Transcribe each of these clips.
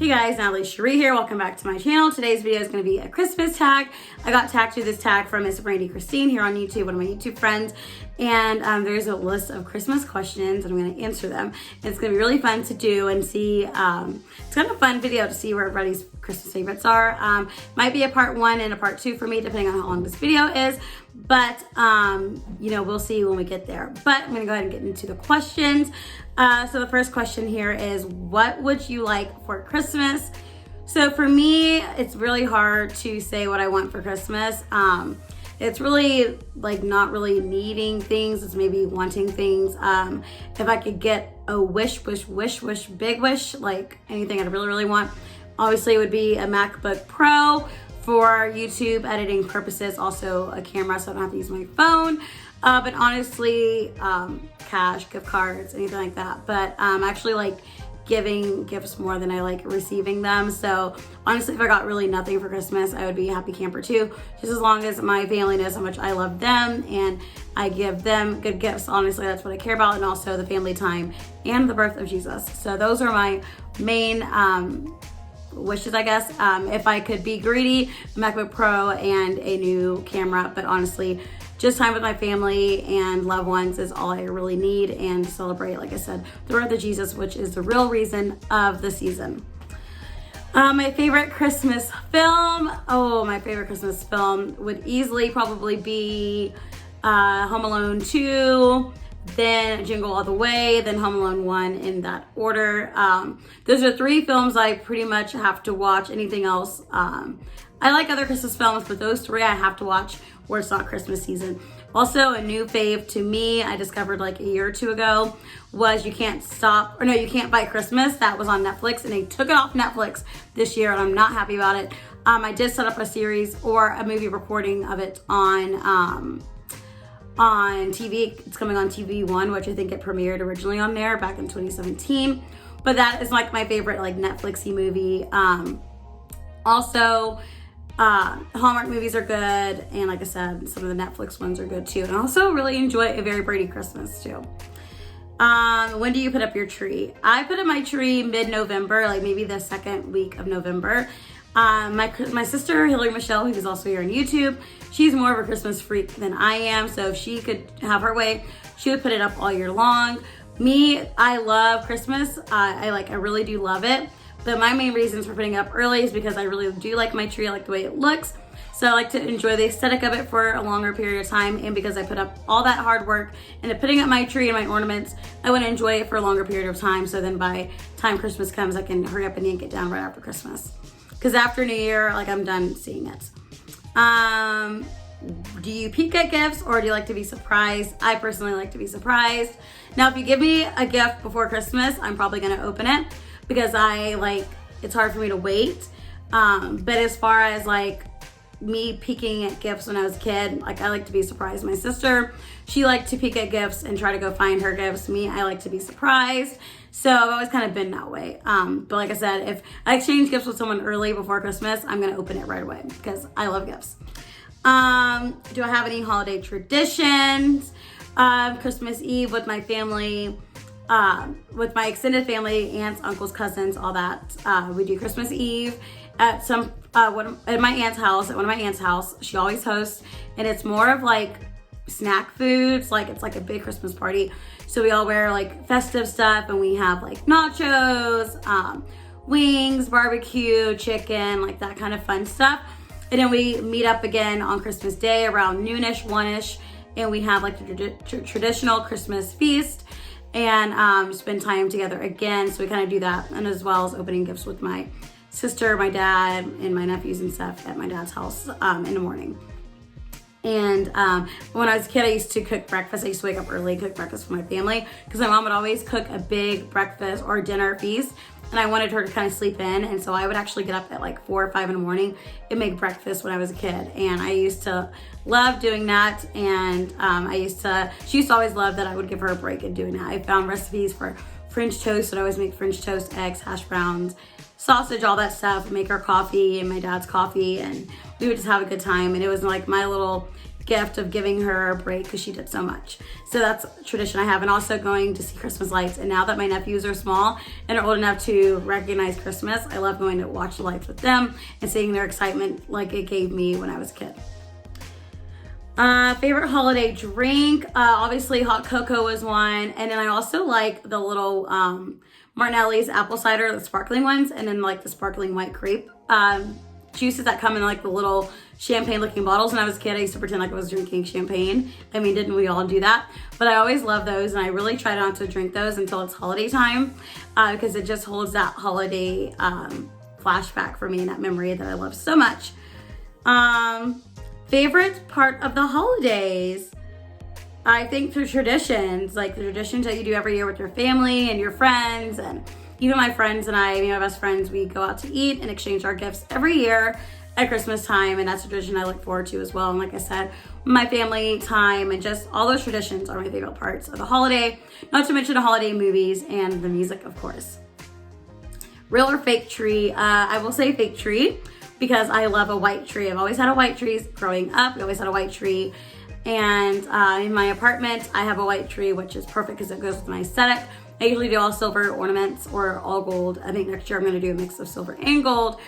Hey guys, Nataliesherreebeauty here. Welcome back to my channel. Today's video is going to be a Christmas tag. I got tagged to this tag from Miss Brandy Christine here on YouTube, one of my YouTube friends. And there's a list of Christmas questions and I'm going to answer them. It's going to be really fun to do and see. It's kind of a fun video to see where everybody's Christmas favorites are. Might be a part 1 and a part 2 for me, depending on how long this video is. But, you know, we'll see when we get there. But I'm going to go ahead and get into the questions. So the first question here is, what would you like for Christmas? So for me, it's really hard to say what I want for Christmas. It's really like not really needing things. It's maybe wanting things. If I could get a wish, big wish, like anything I'd really want, obviously it would be a MacBook Pro for YouTube editing purposes. Also a camera so I don't have to use my phone. But honestly, cash, gift cards, anything like that. But I actually like giving gifts more than I like receiving them. So honestly, if I got really nothing for Christmas, I would be a happy camper too. Just as long as my family knows how much I love them and I give them good gifts. Honestly, that's what I care about. And also the family time and the birth of Jesus. So those are my main wishes, I guess. If I could be greedy, a MacBook Pro and a new camera. But honestly, just time with my family and loved ones is all I really need, and celebrate, like I said, the birth of Jesus, which is the real reason of the season. My favorite Christmas film. My favorite Christmas film would easily probably be Home Alone 2, then Jingle All the Way, then Home Alone 1 in that order. Those are 3 films I pretty much have to watch. Anything else, I like other Christmas films, but those 3 I have to watch where it's not Christmas season. Also, a new fave to me, I discovered like a year or 2 ago, was You Can't Buy Christmas. That was on Netflix, and they took it off Netflix this year, and I'm not happy about it. I did set up a series or a movie recording of it on TV. It's coming on TV1, which I think it premiered originally on there back in 2017. But that is like my favorite like Netflixy movie. Also, Hallmark movies are good, and like I said, some of the Netflix ones are good too. And I also really enjoy A Very Brady Christmas too. When do you put up your tree? I put up my tree mid-November, like maybe the 2nd week of November. My sister Hillary Michelle, who's also here on YouTube, she's more of a Christmas freak than I am, so if she could have her way, she would put it up all year long. Me, I love Christmas. I really do love it. But my main reasons for putting it up early is because I really do like my tree. I like the way it looks. So I like to enjoy the aesthetic of it for a longer period of time. And because I put up all that hard work into putting up my tree and my ornaments, I want to enjoy it for a longer period of time. So then by the time Christmas comes, I can hurry up and yank it down right after Christmas. Because after New Year, like I'm done seeing it. Do you peek at gifts or do you like to be surprised? I personally like to be surprised. Now, if you give me a gift before Christmas, I'm probably going to open it, because it's hard for me to wait. But as far as like me peeking at gifts when I was a kid, like I like to be surprised. My sister, she liked to peek at gifts and try to go find her gifts. Me, I like to be surprised. So I've always kind of been that way. But like I said, if I exchange gifts with someone early before Christmas, I'm gonna open it right away because I love gifts. Do I have any holiday traditions? Christmas Eve with my family, with my extended family, aunts, uncles, cousins, all that. We do Christmas Eve at one of my aunt's house. She always hosts, and it's more of like snack foods. Like it's like a big Christmas party. So we all wear like festive stuff, and we have like nachos, wings, barbecue, chicken, like that kind of fun stuff. And then we meet up again on Christmas Day around noonish, 1ish, and we have like the traditional Christmas feast and spend time together again. So we kind of do that, and as well as opening gifts with my sister, my dad, and my nephews and stuff at my dad's house in the morning. And when I was a kid, I used to cook breakfast. I used to wake up early, cook breakfast for my family, because my mom would always cook a big breakfast or dinner feast, and I wanted her to kind of sleep in. And so I would actually get up at like 4 or 5 in the morning and make breakfast when I was a kid. And I used to love doing that. And she used to always love that I would give her a break in doing that. I found recipes for French toast. I'd always make French toast, eggs, hash browns, sausage, all that stuff, make her coffee and my dad's coffee, and we would just have a good time. And it was like my little gift of giving her a break because she did so much. So that's a tradition I have. And also going to see Christmas lights. And now that my nephews are small and are old enough to recognize Christmas, I love going to watch the lights with them and seeing their excitement like it gave me when I was a kid. Favorite holiday drink, obviously hot cocoa was one. And then I also like the little Martinelli's apple cider, the sparkling ones, and then like the sparkling white grape juices that come in like the little champagne looking bottles. When I was a kid, I used to pretend like I was drinking champagne. I mean, didn't we all do that? But I always love those, and I really try not to drink those until it's holiday time because it just holds that holiday flashback for me and that memory that I love so much. Favorite part of the holidays? I think the traditions, like the traditions that you do every year with your family and your friends, and even my friends and I, my best friends, we go out to eat and exchange our gifts every year at Christmas time, and that's a tradition I look forward to as well. And like I said, my family time and just all those traditions are my favorite parts of the holiday, not to mention the holiday movies and the music, of course. Real or fake tree? I will say fake tree because I love a white tree. I've always had a white tree growing up. We always had a white tree. And in my apartment, I have a white tree, which is perfect because it goes with my aesthetic. I usually do all silver ornaments or all gold. I think next year I'm going to do a mix of silver and gold.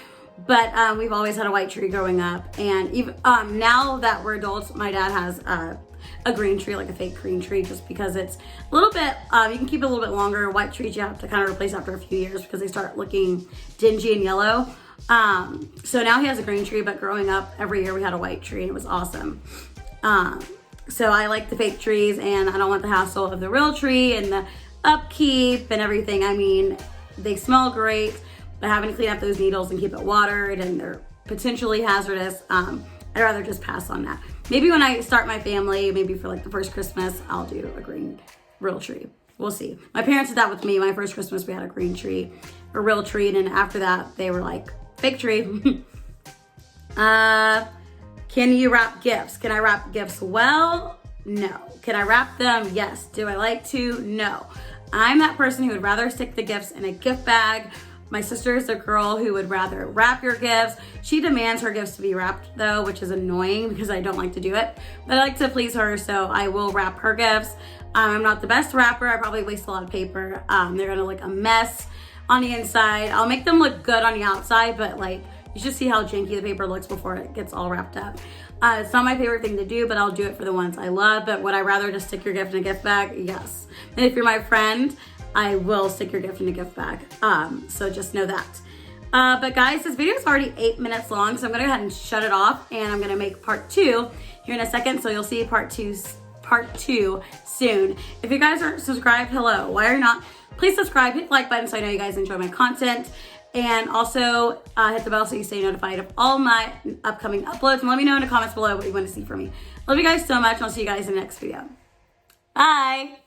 But we've always had a white tree growing up. And even now that we're adults, my dad has a green tree, like a fake green tree, just because it's a little bit, you can keep it a little bit longer. White trees you have to kind of replace after a few years because they start looking dingy and yellow. So now he has a green tree, but growing up, every year we had a white tree and it was awesome. So I like the fake trees, and I don't want the hassle of the real tree and the upkeep and everything. I mean, they smell great, but having to clean up those needles and keep it watered, and they're potentially hazardous. I'd rather just pass on that. Maybe when I start my family, maybe for like the first Christmas, I'll do a green real tree. We'll see. My parents did that with me. My first Christmas, we had a green tree, a real tree, and then after that, they were like, fake tree. Can you wrap gifts? Can I wrap gifts well? No. Can I wrap them? Yes. Do I like to? No. I'm that person who would rather stick the gifts in a gift bag. My sister is the girl who would rather wrap your gifts. She demands her gifts to be wrapped though, which is annoying because I don't like to do it. But I like to please her, so I will wrap her gifts. I'm not the best wrapper. I probably waste a lot of paper. They're gonna look a mess on the inside. I'll make them look good on the outside, but like, you should see how janky the paper looks before it gets all wrapped up. It's not my favorite thing to do, but I'll do it for the ones I love. But would I rather just stick your gift in a gift bag? Yes. And if you're my friend, I will stick your gift in a gift bag. So just know that. But guys, this video is already 8 minutes long, so I'm gonna go ahead and shut it off, and I'm gonna make part 2 here in a second. So you'll see part two soon. If you guys aren't subscribed, hello. Why are you not? Please subscribe, hit the like button so I know you guys enjoy my content. And also hit the bell so you stay notified of all my upcoming uploads. And let me know in the comments below what you want to see from me. Love you guys so much, and I'll see you guys in the next video. Bye.